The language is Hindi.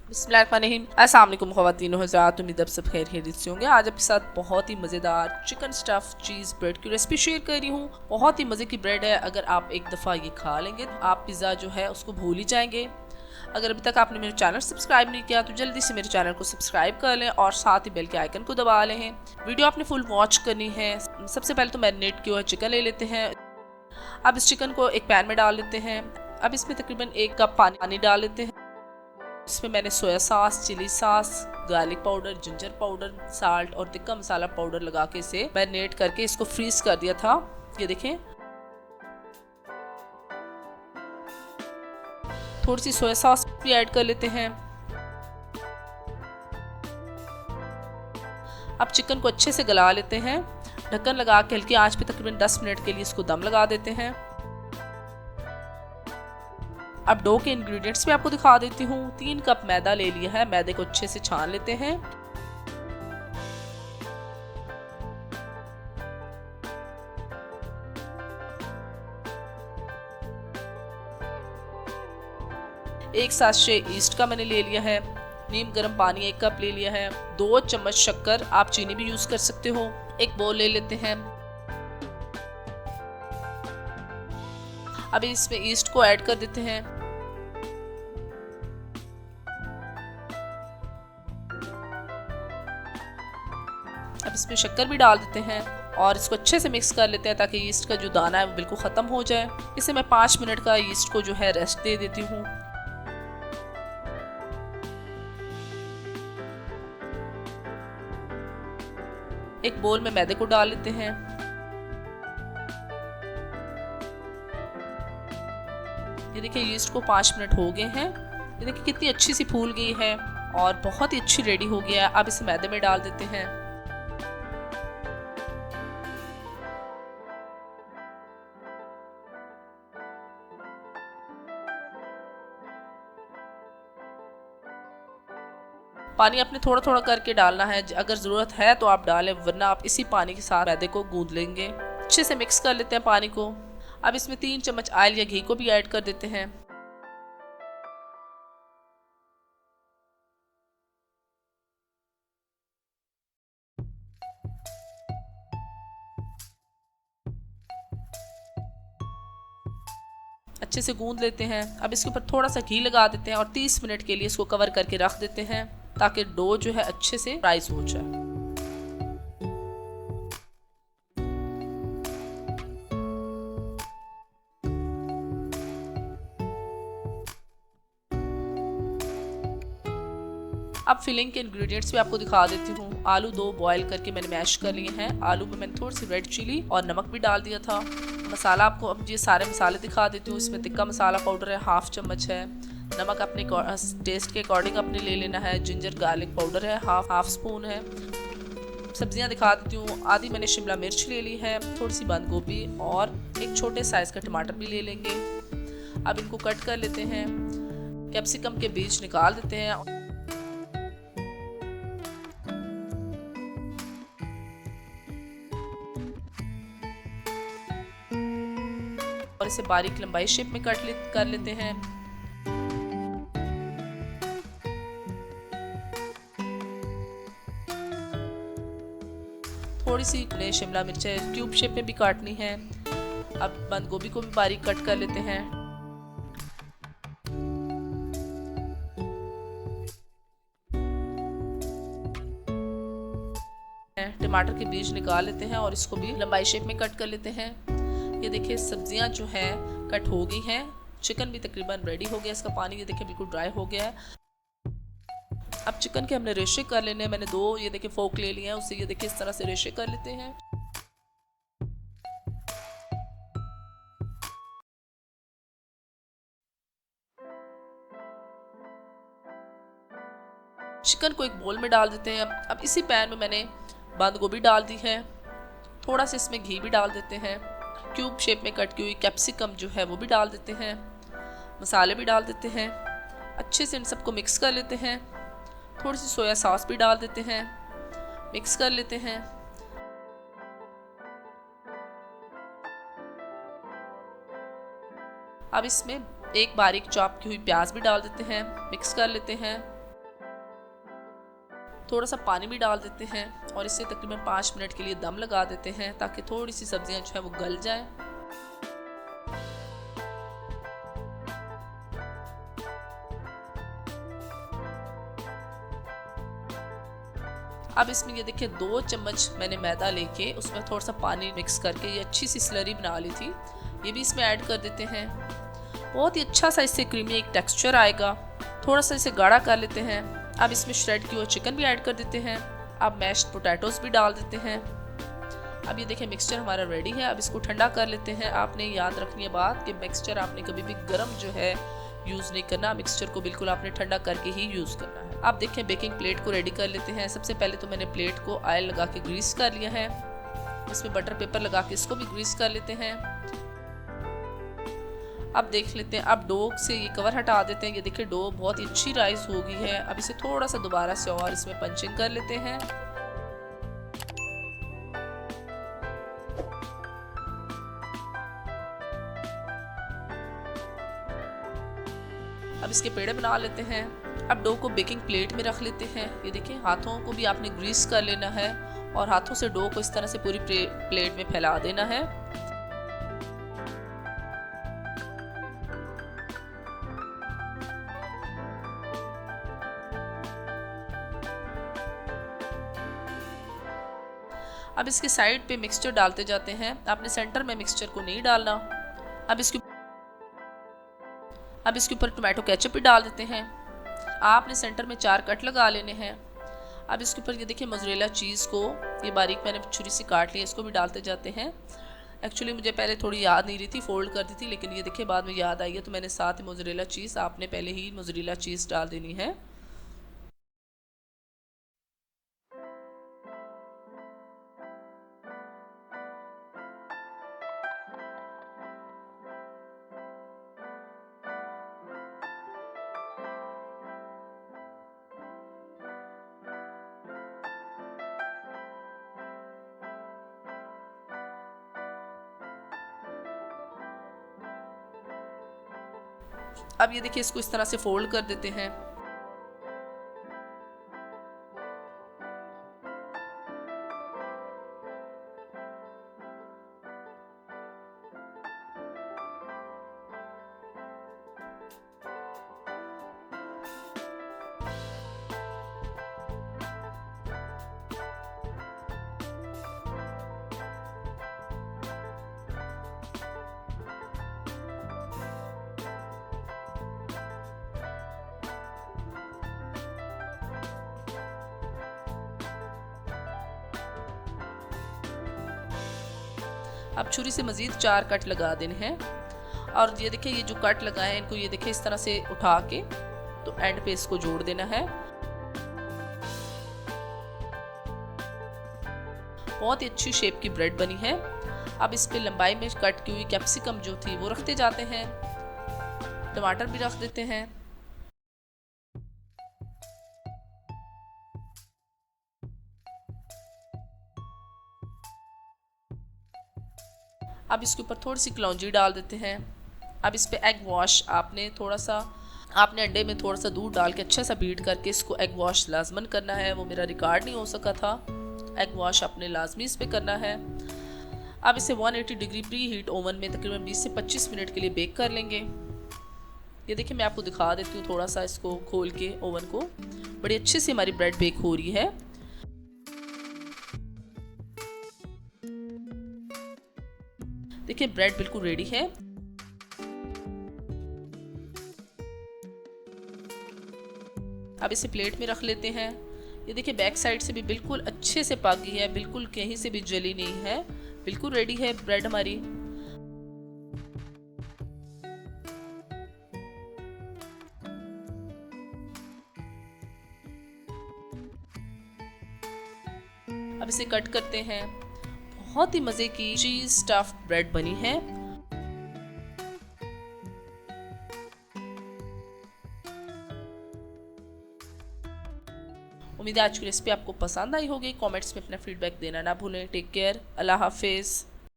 बिस्मिल्लाहिर्रहमानिर्रहीम। अस्सलाम वालेकुम ख़वातीन व हज़रात, उम्मीद आप सब खैर खैरियत से होंगे। आज आपके साथ बहुत ही मज़ेदार चिकन स्टफ़ चीज़ ब्रेड की रेसिपी शेयर कर रही हूँ। बहुत ही मज़े की ब्रेड है, अगर आप एक दफ़ा ये खा लेंगे आप पिज़्ज़ा जो है उसको भूल ही जाएंगे। अगर अभी तक आपने मेरे चैनल सब्सक्राइब नहीं किया तो जल्दी से मेरे चैनल को सब्सक्राइब कर लें और साथ ही बेल के आइकन को दबा लें। वीडियो आपने फुल वॉच करनी है। सबसे पहले तो मैरिनेट किया हुआ चिकन ले लेते हैं। अब इस चिकन को एक पैन में डाल लेते हैं। अब इसमें तकरीबन 1 कप पानी डाल लेते हैं। इसमें मैंने soya sauce, chilli sauce, garlic powder, ginger powder, salt और तिक्का मसाला पाउडर लगा के इसे मैरिनेट करके इसको फ्रीज कर दिया था। ये देखें, थोड़ी सी सोया सॉस भी ऐड कर लेते हैं। अब चिकन को अच्छे से गला लेते हैं। ढक्कन लगा के हल्की आंच पे तकरीबन 10 मिनट के लिए इसको दम लगा देते हैं। अब डो के इंग्रेडिएंट्स भी आपको दिखा देती हूँ। 3 कप मैदा ले लिया है। मैदे को अच्छे से छान लेते हैं। एक साशे ईस्ट का मैंने ले लिया है। नीम गर्म पानी 1 कप ले लिया है। 2 चम्मच शक्कर, आप चीनी भी यूज कर सकते हो। एक बोल ले लेते हैं। अब इसमें ईस्ट को ऐड कर देते हैं। अब इसमें शक्कर भी डाल देते हैं और इसको अच्छे से मिक्स कर लेते हैं ताकि ईस्ट का जो दाना है वो बिल्कुल ख़त्म हो जाए। इसे मैं 5 मिनट का ईस्ट को जो है रेस्ट दे देती हूँ। एक बोल में मैदे को डाल लेते हैं। ये देखिए, ईस्ट को 5 मिनट हो गए हैं। ये देखिए कितनी अच्छी सी फूल गई है और बहुत ही अच्छी रेडी हो गया है। अब इसे मैदे में डाल देते हैं। पानी आपने थोड़ा थोड़ा करके डालना है। अगर ज़रूरत है तो आप डालें, वरना आप इसी पानी के साथ मैदे को गूंद लेंगे। अच्छे से मिक्स कर लेते हैं पानी को। अब इसमें 3 चम्मच ऑयल या घी को भी ऐड कर देते हैं। अच्छे से गूंद लेते हैं। अब इसके ऊपर थोड़ा सा घी लगा देते हैं और 30 मिनट के लिए इसको कवर करके रख देते हैं ताकि डो जो है अच्छे से राइस हो जाए। अब फिलिंग के इंग्रेडिएंट्स भी आपको दिखा देती हूँ। आलू 2 बॉईल करके मैंने मैश कर लिए हैं। आलू में मैंने थोड़ी सी रेड चिली और नमक भी डाल दिया था। मसाला आपको अब ये सारे मसाले दिखा देती हूँ। इसमें तिक्का मसाला पाउडर है, 1/2 चम्मच है। नमक अपने टेस्ट के अकॉर्डिंग अपने ले लेना है। जिंजर गार्लिक पाउडर है, हाफ स्पून है। सब्जियां दिखा देती हूँ। आधी मैंने शिमला मिर्च ले ली है, थोड़ी सी बंद गोभी और एक छोटे साइज का टमाटर भी ले लेंगे। अब इनको कट कर लेते हैं। कैप्सिकम के बीज निकाल देते हैं और इसे बारीक लंबाई शेप में कर लेते हैं। थोड़ी सी शिमला मिर्च क्यूब शेप में भी काटनी है। अब बंद गोभी को भी बारीक कट कर लेते हैं। टमाटर के बीज निकाल लेते हैं और इसको भी लंबाई शेप में कट कर लेते हैं। ये देखिए, सब्जियां जो है कट हो गई हैं। चिकन भी तकरीबन रेडी हो गया। इसका पानी ये देखिए बिल्कुल ड्राई हो गया है। अब चिकन के हमने रेशे कर लेने हैं। मैंने 2 ये देखिए फोक ले लिए हैं, उससे ये देखिए इस तरह से रेशे कर लेते हैं। चिकन को एक बोल में डाल देते हैं। अब इसी पैन में मैंने बंद गोभी डाल दी है। थोड़ा सा इसमें घी भी डाल देते हैं। क्यूब शेप में कट की हुई कैप्सिकम जो है वो भी डाल देते हैं। मसाले भी डाल देते हैं। अच्छे से इन सबको मिक्स कर लेते हैं। थोड़ी सी सोया सॉस भी डाल देते हैं। मिक्स कर लेते हैं। अब इसमें एक बारीक चॉप की हुई प्याज भी डाल देते हैं। मिक्स कर लेते हैं। थोड़ा सा पानी भी डाल देते हैं और इसे तकरीबन 5 मिनट के लिए दम लगा देते हैं ताकि थोड़ी सी सब्जियां जो है वो गल जाएं। अब इसमें ये देखिए 2 चम्मच मैंने मैदा लेके उसमें थोड़ा सा पानी मिक्स करके ये अच्छी सी स्लरी बना ली थी, ये भी इसमें ऐड कर देते हैं। बहुत ही अच्छा सा इससे क्रीमी एक टेक्सचर आएगा। थोड़ा सा इसे गाढ़ा कर लेते हैं। अब इसमें श्रेड की हुई चिकन भी ऐड कर देते हैं। अब मैश्ड पोटैटोज भी डाल देते हैं। अब ये देखिए मिक्सचर हमारा रेडी है। अब इसको ठंडा कर लेते हैं। आपने याद रखनी है बात कि मिक्सचर आपने कभी भी गर्म जो है यूज़ नहीं करना, मिक्सचर को बिल्कुल आपने ठंडा करके ही यूज़ करना है। अब देखें बेकिंग प्लेट को रेडी कर लेते हैं। सबसे पहले तो मैंने प्लेट को ऑयल लगा के ग्रीस कर लिया है। इसमें बटर पेपर लगा के इसको भी ग्रीस कर लेते हैं। अब देख लेते हैं, अब डो से ये कवर हटा देते हैं। ये देखिए डो बहुत ही अच्छी राइस हो गई है। अब इसे थोड़ा सा दोबारा से और इसमें पंचिंग कर लेते हैं। अब इसके पेड़े बना लेते हैं। अब डो को बेकिंग प्लेट में रख लेते हैं। ये देखिए हाथों को भी आपने ग्रीस कर लेना है और हाथों से डो को इस तरह से पूरी प्लेट में फैला देना है। अब इसके साइड पे मिक्सचर डालते जाते हैं। आपने सेंटर में मिक्सचर को नहीं डालना। अब इसके ऊपर टोमेटो केचप भी डाल देते हैं। आपने सेंटर में 4 कट लगा लेने हैं। अब इसके ऊपर ये देखिए मोज़रेला चीज़ को ये बारीक मैंने छुरी से काट लिया, इसको भी डालते जाते हैं। एक्चुअली मुझे पहले थोड़ी याद नहीं रही थी, फोल्ड कर दी थी, लेकिन ये देखिए बाद में याद आई है तो मैंने साथ ही मोज़रेला चीज़, आपने पहले ही मोज़रेला चीज़ डाल देनी है। अब ये देखिए इसको इस तरह से फोल्ड कर देते हैं। अब छुरी से मज़ीद 4 कट लगा देने हैं और ये देखिए ये जो कट लगाए हैं इनको ये देखिए इस तरह से उठा के तो एंड पे इसको जोड़ देना है। बहुत ही अच्छी शेप की ब्रेड बनी है। अब इस पे लंबाई में कट की हुई कैप्सिकम जो थी वो रखते जाते हैं। टमाटर भी रख देते हैं। अब इसके ऊपर थोड़ी सी कलौंजी डाल देते हैं। अब इस पे एग वॉश आपने अंडे में थोड़ा सा दूध डाल के अच्छा सा बीट करके इसको एग वॉश लाजमन करना है। वो मेरा रिकॉर्ड नहीं हो सका था। एग वॉश आपने लाजमी इस पे करना है। अब इसे 180 डिग्री प्री हीट ओवन में तकरीबन 20 से 25 मिनट के लिए बेक कर लेंगे। ये देखिए मैं आपको दिखा देती हूँ थोड़ा सा इसको खोल के ओवन को। बड़ी अच्छे से हमारी ब्रेड बेक हो रही है। देखिए ब्रेड बिल्कुल रेडी है। अब इसे प्लेट में रख लेते हैं। ये देखिए बैक साइड से भी बिल्कुल अच्छे से पक गई है, बिल्कुल कहीं से भी जली नहीं है, बिल्कुल रेडी है ब्रेड हमारी। अब इसे कट करते हैं। बहुत ही मज़े की चीज़ स्टफ्ड ब्रेड बनी है। उम्मीद है आज की रेसिपी आपको पसंद आई होगी। कमेंट्स में अपना फीडबैक देना ना भूलें। टेक केयर, अल्लाह हाफिज़।